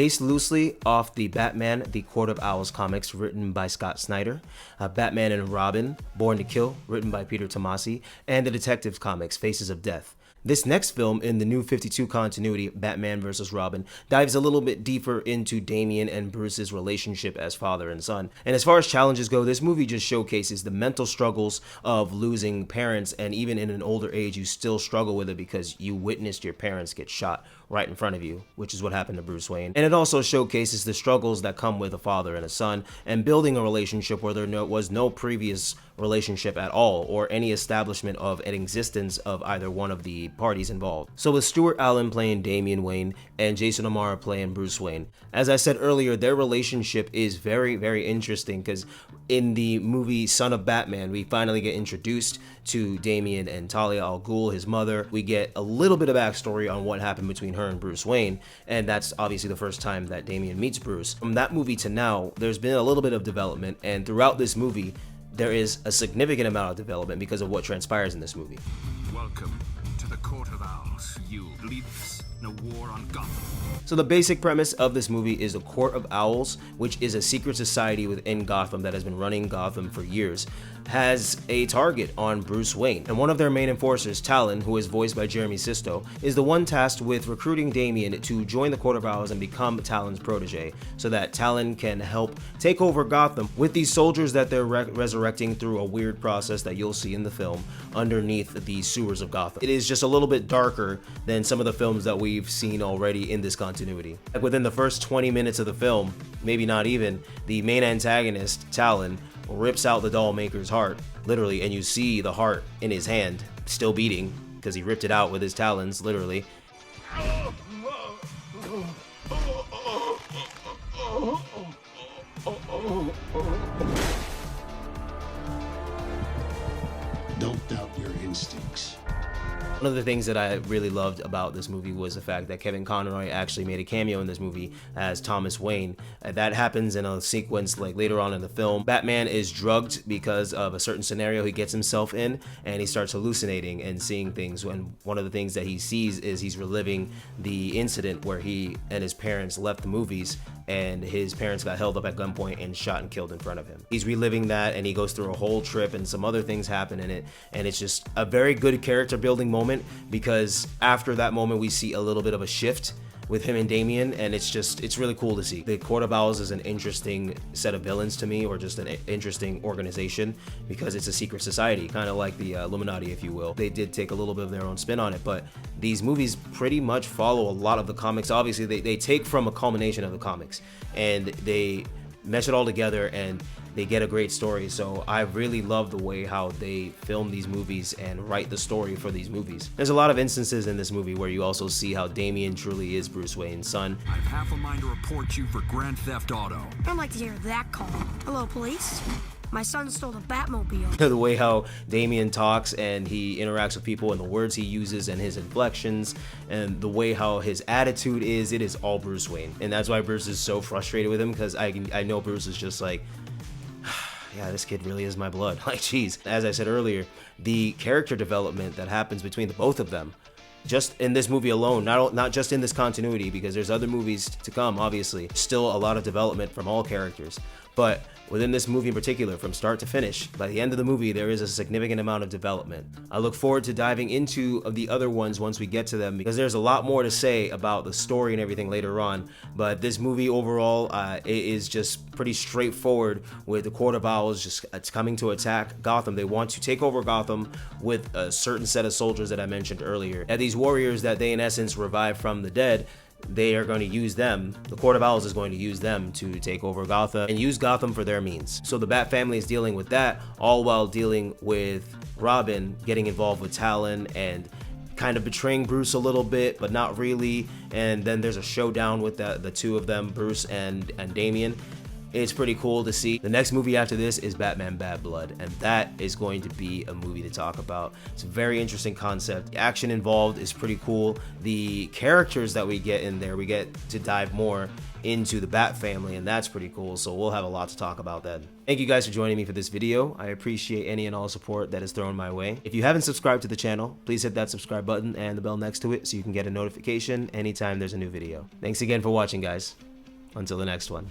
based loosely off the Batman, the Court of Owls comics written by Scott Snyder, Batman and Robin, Born to Kill, written by Peter Tomasi, and the Detectives comics, Faces of Death. This next film in the New 52 continuity, Batman vs. Robin, dives a little bit deeper into Damian and Bruce's relationship as father and son. And as far as challenges go, this movie just showcases the mental struggles of losing parents, and even in an older age, you still struggle with it because you witnessed your parents get shot right in front of you, which is what happened to Bruce Wayne. And it also showcases the struggles that come with a father and a son, and building a relationship where there was no previous relationship at all, or any establishment of an existence of either one of the parties involved. So with Stuart Allen playing Damian Wayne and Jason O'Mara playing Bruce Wayne, as I said earlier, their relationship is very, very interesting because in the movie Son of Batman, we finally get introduced to Damian and Talia al Ghul, his mother. We get a little bit of backstory on what happened between her and Bruce Wayne, and that's obviously the first time that Damian meets Bruce. From that movie to now, there's been a little bit of development, and throughout this movie, there is a significant amount of development because of what transpires in this movie. Welcome to the Court of Owls. You lead us in a war on Gotham. So the basic premise of this movie is the Court of Owls, which is a secret society within Gotham that has been running Gotham for years, has a target on Bruce Wayne. And one of their main enforcers, Talon, who is voiced by Jeremy Sisto, is the one tasked with recruiting Damian to join the Court of Owls and become Talon's protege, so that Talon can help take over Gotham with these soldiers that they're resurrecting through a weird process that you'll see in the film underneath the sewers of Gotham. It is just a little bit darker than some of the films that we've seen already in this continuity. Like within the first 20 minutes of the film, maybe not even, the main antagonist, Talon, rips out the doll maker's heart, literally, and you see the heart in his hand, still beating, because he ripped it out with his talons, literally. Don't doubt your instincts. One of the things that I really loved about this movie was the fact that Kevin Conroy actually made a cameo in this movie as Thomas Wayne. That happens in a sequence like later on in the film. Batman is drugged because of a certain scenario he gets himself in, and he starts hallucinating and seeing things. And one of the things that he sees is he's reliving the incident where he and his parents left the movies and his parents got held up at gunpoint and shot and killed in front of him. He's reliving that, and he goes through a whole trip, and some other things happen in it, and it's just a very good character building moment, because after that moment we see a little bit of a shift with him and Damian, and it's really cool to see. The Court of Owls is an interesting set of villains to me, or just an interesting organization, because it's a secret society, kind of like the Illuminati, if you will. They did take a little bit of their own spin on it, but these movies pretty much follow a lot of the comics. Obviously, they take from a culmination of the comics, and they mesh it all together, and they get a great story. So I really love the way how they film these movies and write the story for these movies. There's a lot of instances in this movie where you also see how Damian truly is Bruce Wayne's son. I've half a mind to report you for grand theft auto. I'd like to hear that call. Hello, police. My son stole the Batmobile. The way how Damian talks and he interacts with people, and the words he uses and his inflections, and the way how his attitude is, it is all Bruce Wayne. And that's why Bruce is so frustrated with him, because I know Bruce is just like, yeah, this kid really is my blood. Like, geez. As I said earlier, the character development that happens between the both of them, just in this movie alone, not just in this continuity, because there's other movies to come, obviously. Still a lot of development from all characters. But within this movie in particular, from start to finish, by the end of the movie, there is a significant amount of development. I look forward to diving into the other ones once we get to them, because there's a lot more to say about the story and everything later on. But this movie overall, it is just pretty straightforward, with the Court of Owls it's coming to attack Gotham. They want to take over Gotham with a certain set of soldiers that I mentioned earlier. And these warriors that they in essence revive from the dead, they are going to use them. The Court of Owls is going to use them to take over Gotham and use Gotham for their means. So the Bat family is dealing with that, all while dealing with Robin getting involved with Talon and kind of betraying Bruce a little bit, but not really. And then there's a showdown with the two of them, Bruce and Damian. It's pretty cool to see. The next movie after this is Batman Bad Blood, and that is going to be a movie to talk about. It's a very interesting concept. The action involved is pretty cool. The characters that we get in there, we get to dive more into the Bat family, and that's pretty cool. So we'll have a lot to talk about then. Thank you guys for joining me for this video. I appreciate any and all support that is thrown my way. If you haven't subscribed to the channel, please hit that subscribe button and the bell next to it so you can get a notification anytime there's a new video. Thanks again for watching, guys. Until the next one.